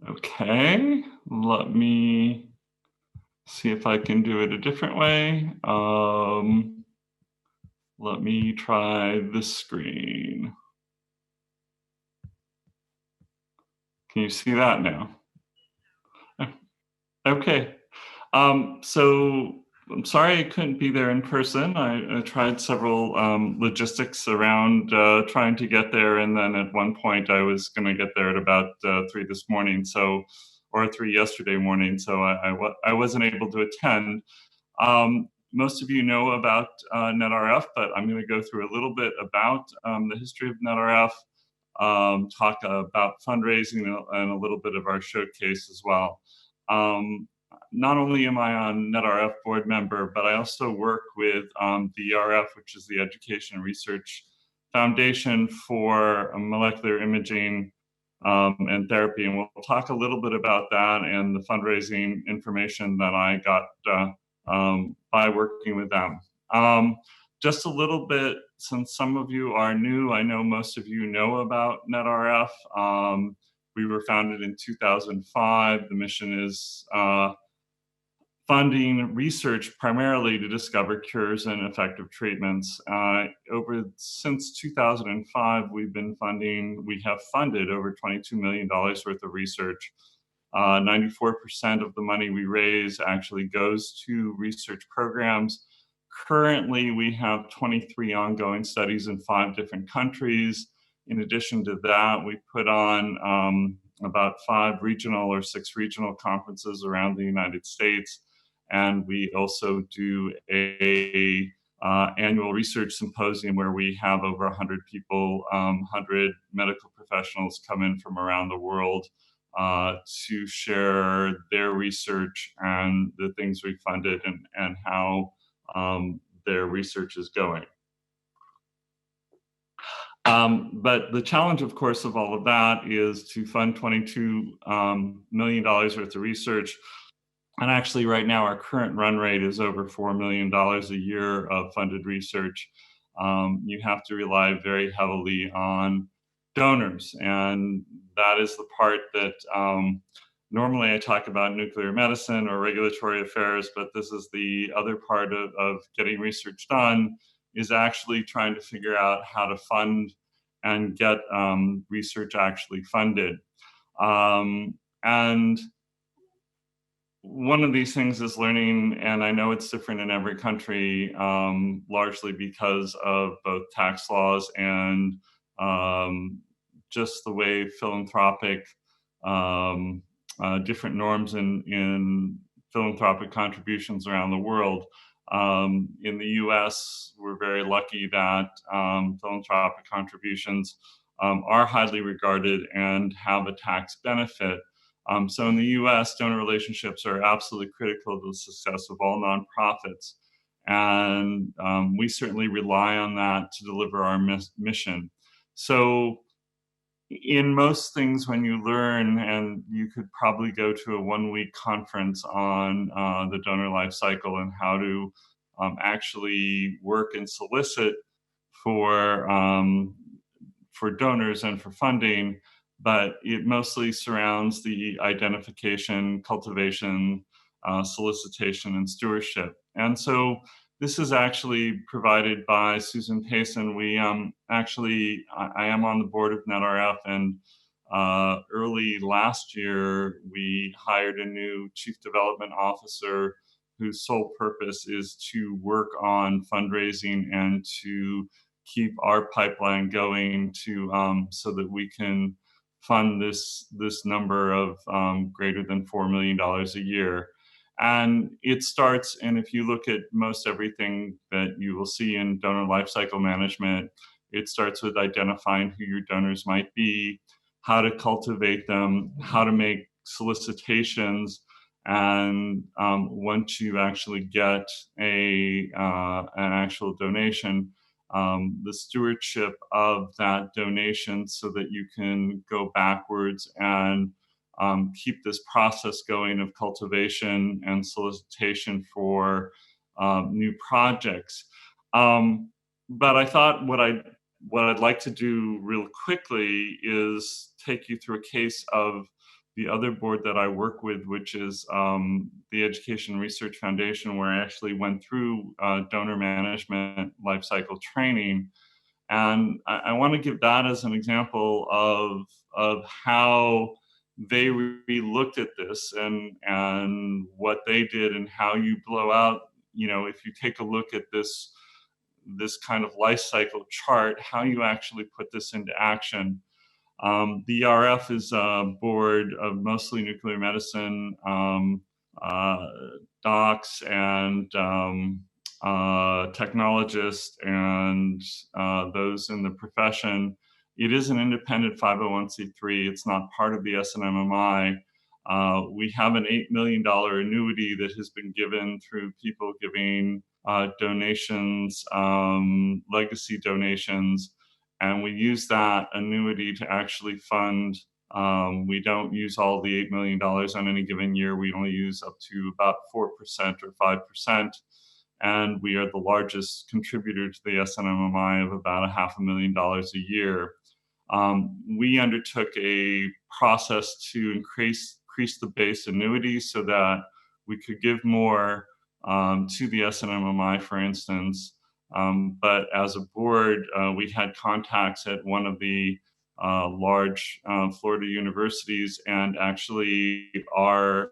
Okay, let me see if I can do it a different way. Let me try this screen. Can you see that now? Okay. So I'm sorry I couldn't be there in person. I tried several logistics around trying to get there, and then at one point I was going to get there at about 3 this morning, or 3 yesterday morning, so I wasn't able to attend. Most of you know about NETRF, but I'm going to go through a little bit about the history of NETRF, talk about fundraising, and a little bit of our showcase as well. Not only am I on NETRF board member, but I also work with the ERF, which is the Education and Research Foundation for Molecular Imaging and Therapy. And we'll talk a little bit about that and the fundraising information that I got by working with them. Just a little bit, since some of you are new, I know most of you know about NETRF. We were founded in 2005. The mission is funding research primarily to discover cures and effective treatments. Since 2005, we have funded over $22 million worth of research. 94% of the money we raise actually goes to research programs. Currently, we have 23 ongoing studies in 5 different countries. In addition to that, we put on about 5 regional or 6 regional conferences around the United States. And we also do a annual research symposium where we have over 100 people, 100 medical professionals come in from around the world to share their research and the things we funded and how their research is going. But the challenge, of course, of all of that is to fund $22 million worth of research. And actually, right now, our current run rate is over $4 million a year of funded research. You have to rely very heavily on donors. And that is the part that normally I talk about nuclear medicine or regulatory affairs, but this is the other part of getting research done, is actually trying to figure out how to fund and get research actually funded. And one of these things is learning, and I know it's different in every country, largely because of both tax laws and just the way philanthropic, different norms in philanthropic contributions around the world. In the US, we're very lucky that philanthropic contributions are highly regarded and have a tax benefit. So in the US, donor relationships are absolutely critical to the success of all nonprofits. And we certainly rely on that to deliver our mission. So in most things, when you learn, and you could probably go to a 1-week conference on the donor life cycle and how to actually work and solicit for donors and for funding, but it mostly surrounds the identification, cultivation, solicitation, and stewardship. And so this is actually provided by Susan Payson. We I am on the board of NETRF, and early last year, we hired a new chief development officer whose sole purpose is to work on fundraising and to keep our pipeline going so that we can fund this number of greater than $4 million a year. And it starts, and if you look at most everything that you will see in donor lifecycle management, it starts with identifying who your donors might be, how to cultivate them, how to make solicitations, and once you actually get an actual donation, the stewardship of that donation so that you can go backwards and keep this process going of cultivation and solicitation for new projects. But I thought what I'd like to do real quickly is take you through a case of the other board that I work with, which is the Education Research Foundation, where I actually went through donor management lifecycle training. And I want to give that as an example of how they really looked at this and what they did and how you blow out, if you take a look at this kind of life cycle chart, how you actually put this into action. The ERF is a board of mostly nuclear medicine uh, docs and technologists and those in the profession. It is an independent 501c3. It's not part of the SNMMI. We have an $8 million annuity that has been given through people giving donations, legacy donations, and we use that annuity to actually fund. We don't use all the $8 million on any given year. We only use up to about 4% or 5%. And we are the largest contributor to the SNMMI of about $500,000 a year. We undertook a process to increase the base annuity so that we could give more to the SNMMI, for instance. But as a board, we had contacts at one of the large Florida universities, and actually our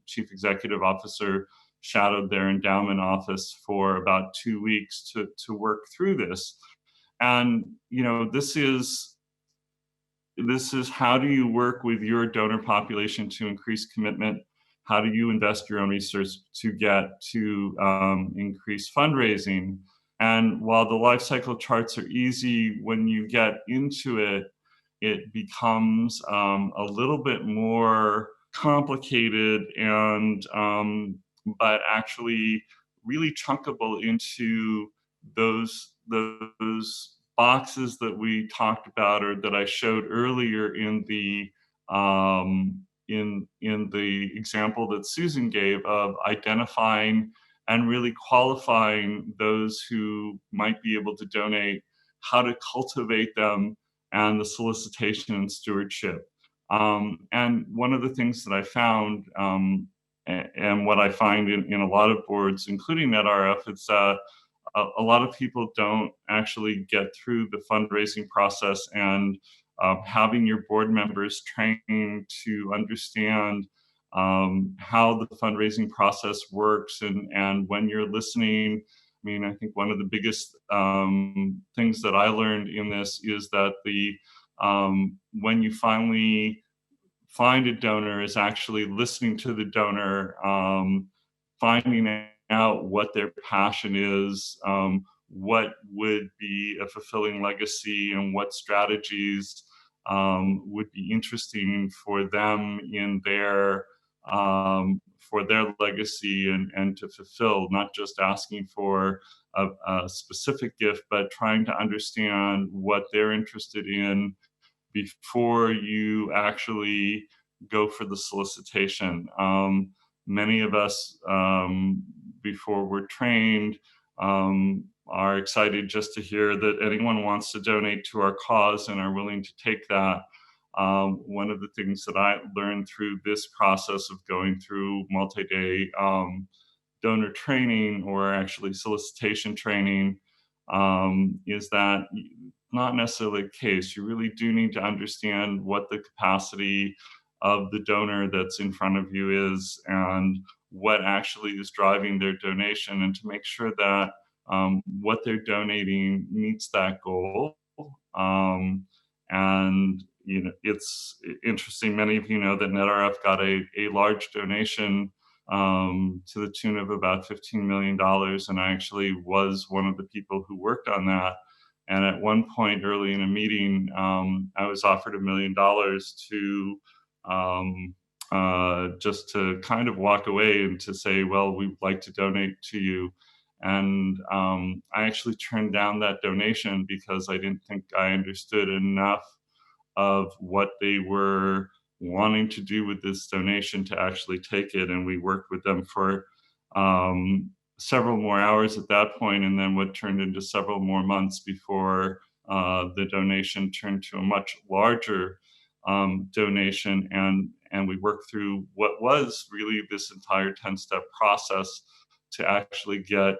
chief executive officer shadowed their endowment office for about 2 weeks to work through this. And this is how do you work with your donor population to increase commitment? How do you invest your own research to get to increase fundraising? And while the life cycle charts are easy, when you get into it, it becomes a little bit more complicated and but actually really chunkable into those boxes that we talked about or that I showed earlier in the example that Susan gave of identifying and really qualifying those who might be able to donate, how to cultivate them, and the solicitation and stewardship. And one of the things that I found, and what I find in a lot of boards, including NETRF, is that a lot of people don't actually get through the fundraising process, and having your board members trained to understand how the fundraising process works, and when you're listening. I mean, I think one of the biggest things that I learned in this is that when you finally find a donor is actually listening to the donor, finding out what their passion is, what would be a fulfilling legacy, and what strategies would be interesting for them in their legacy and to fulfill, not just asking for a specific gift, but trying to understand what they're interested in before you actually go for the solicitation. Many of us, before we're trained, are excited just to hear that anyone wants to donate to our cause and are willing to take that. One of the things that I learned through this process of going through multi-day donor training, or actually solicitation training, is that not necessarily the case. You really do need to understand what the capacity of the donor that's in front of you is and what actually is driving their donation, and to make sure that what they're donating meets that goal. And it's interesting, many of you know that NETRF got a large donation to the tune of about $15 million, and I actually was one of the people who worked on that. And at one point early in a meeting, I was offered $1 million to just to kind of walk away and to say, well, we'd like to donate to you. And I actually turned down that donation because I didn't think I understood enough of what they were wanting to do with this donation to actually take it. And we worked with them for several more hours at that point, and then what turned into several more months before the donation turned to a much larger donation. and we worked through what was really this entire 10-step process to actually get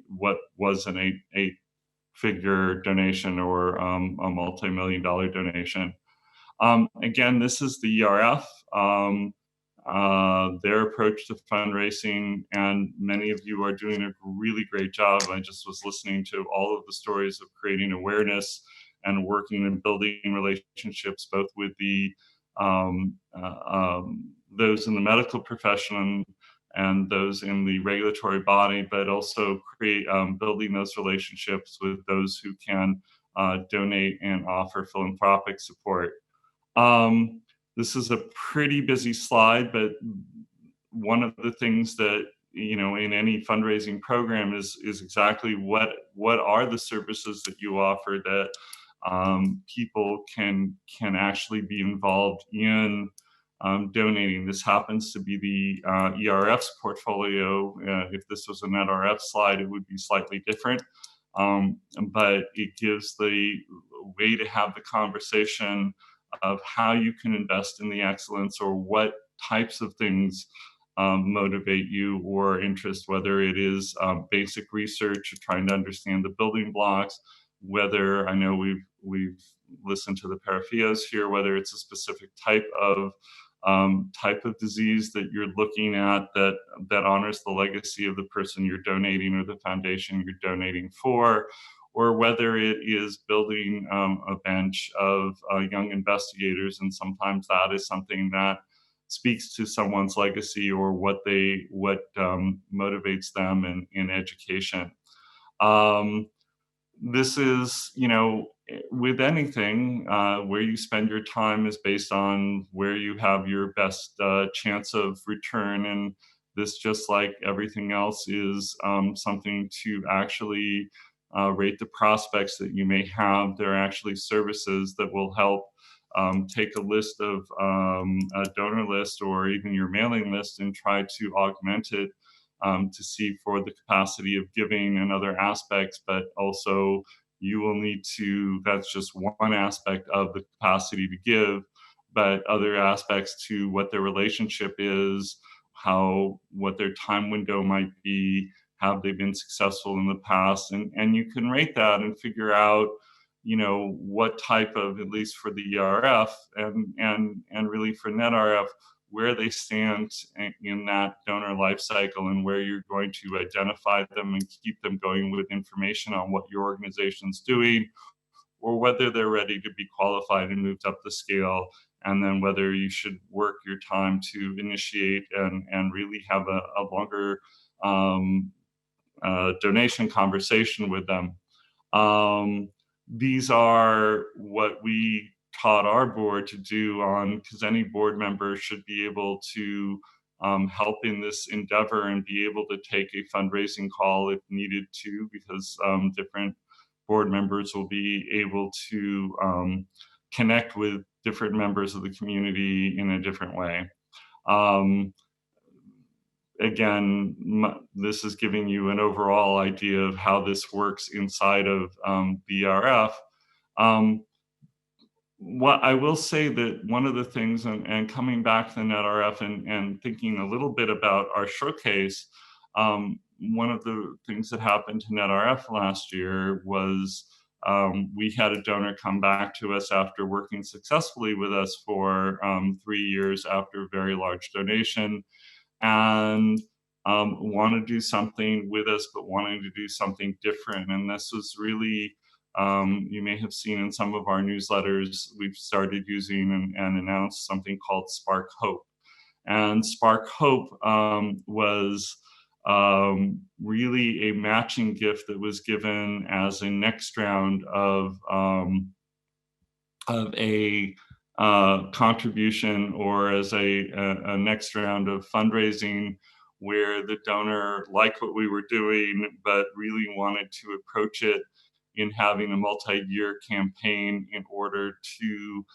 what was an eight-figure donation or a multi-million-dollar donation. Again, this is the ERF, their approach to fundraising, and many of you are doing a really great job. I just was listening to all of the stories of creating awareness and working and building relationships both with the those in the medical profession and those in the regulatory body, but also building those relationships with those who can donate and offer philanthropic support. This is a pretty busy slide, but one of the things that, you know, in any fundraising program is exactly what are the services that you offer that people can actually be involved in donating. This happens to be the ERF's portfolio. If this was a NETRF slide, it would be slightly different. But it gives the way to have the conversation of how you can invest in the excellence, or what types of things motivate you or interest, whether it is basic research, trying to understand the building blocks, whether, I know we've listened to the paraphias here, whether it's a specific type of disease that you're looking at that honors the legacy of the person you're donating or the foundation you're donating for, or whether it is building a bench of young investigators, and sometimes that is something that speaks to someone's legacy or what motivates them in education. This is, you know, with anything, where you spend your time is based on where you have your best chance of return. And this, just like everything else, is something to actually rate the prospects that you may have. There are actually services that will help take a list of a donor list or even your mailing list and try to augment it to see for the capacity of giving and other aspects, but also you will need to, that's just one aspect of the capacity to give, but other aspects to what their relationship is, what their time window might be, have they been successful in the past, and you can rate that and figure out, you know, what type of, at least for the ERF and really for NETRF, where they stand in that donor life cycle, and where you're going to identify them and keep them going with information on what your organization's doing, or whether they're ready to be qualified and moved up the scale, and then whether you should work your time to initiate and really have a longer donation conversation with them. These are what we taught our board to do because any board member should be able to help in this endeavor and be able to take a fundraising call if needed to, because different board members will be able to connect with different members of the community in a different way. Again, this is giving you an overall idea of how this works inside of the ERF. What I will say, that one of the things, and coming back to the NETRF and thinking a little bit about our showcase, one of the things that happened to NETRF last year was we had a donor come back to us after working successfully with us for 3 years after a very large donation, and want to do something with us, but wanting to do something different. And this was really, you may have seen in some of our newsletters, we've started using and announced something called Spark Hope. And Spark Hope was really a matching gift that was given as a next round of a contribution, or as a next round of fundraising, where the donor liked what we were doing, but really wanted to approach it in having a multi-year campaign in order to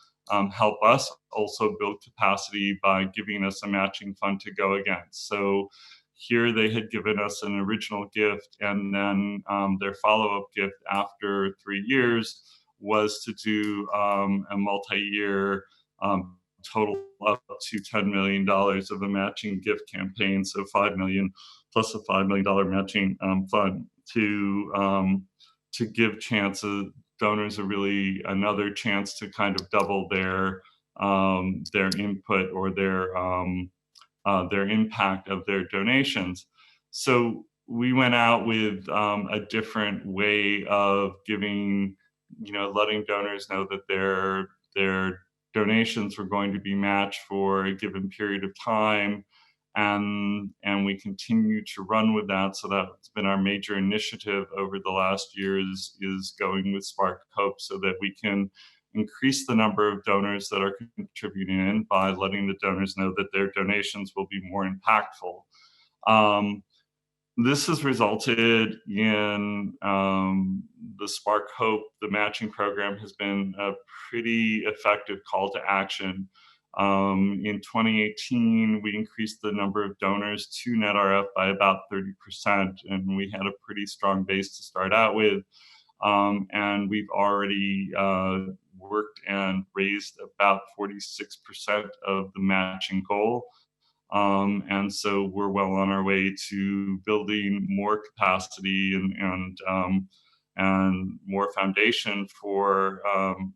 help us also build capacity by giving us a matching fund to go against. So here they had given us an original gift, and then their follow-up gift after 3 years was to do a multi-year total up to $10 million of a matching gift campaign, so $5 million plus a $5 million matching fund to give chances donors are really another chance to kind of double their input or their impact of their donations. So we went out with a different way of giving, letting donors know that their donations were going to be matched for a given period of time, and we continue to run with that. So that's been our major initiative over the last year is going with Spark Hope so that we can increase the number of donors that are contributing in by letting the donors know that their donations will be more impactful. This has resulted in the Spark Hope, the matching program has been a pretty effective call to action. In 2018, we increased the number of donors to NETRF by about 30%, and we had a pretty strong base to start out with. And we've already worked and raised about 46% of the matching goal. And so we're well on our way to building more capacity and more foundation for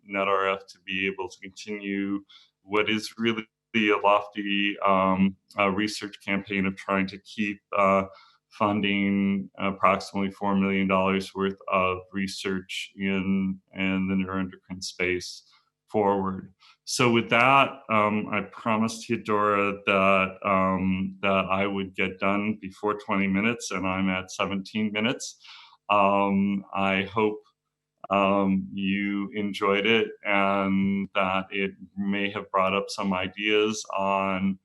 NETRF to be able to continue what is really a lofty research campaign of trying to keep funding approximately $4 million worth of research in the neuroendocrine space forward. So with that, I promised Theodora that I would get done before 20 minutes, and I'm at 17 minutes. I hope you enjoyed it and that it may have brought up some ideas on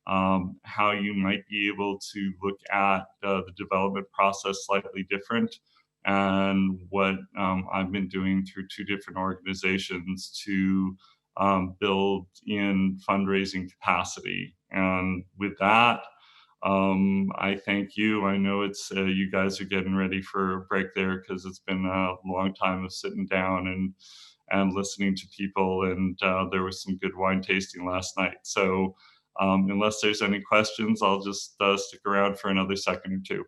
how you might be able to look at the development process slightly different, and what I've been doing through two different organizations to build in fundraising capacity. And with that, I thank you. I know it's you guys are getting ready for a break there because it's been a long time of sitting down and listening to people, and there was some good wine tasting last night. So unless there's any questions, I'll just stick around for another second or two.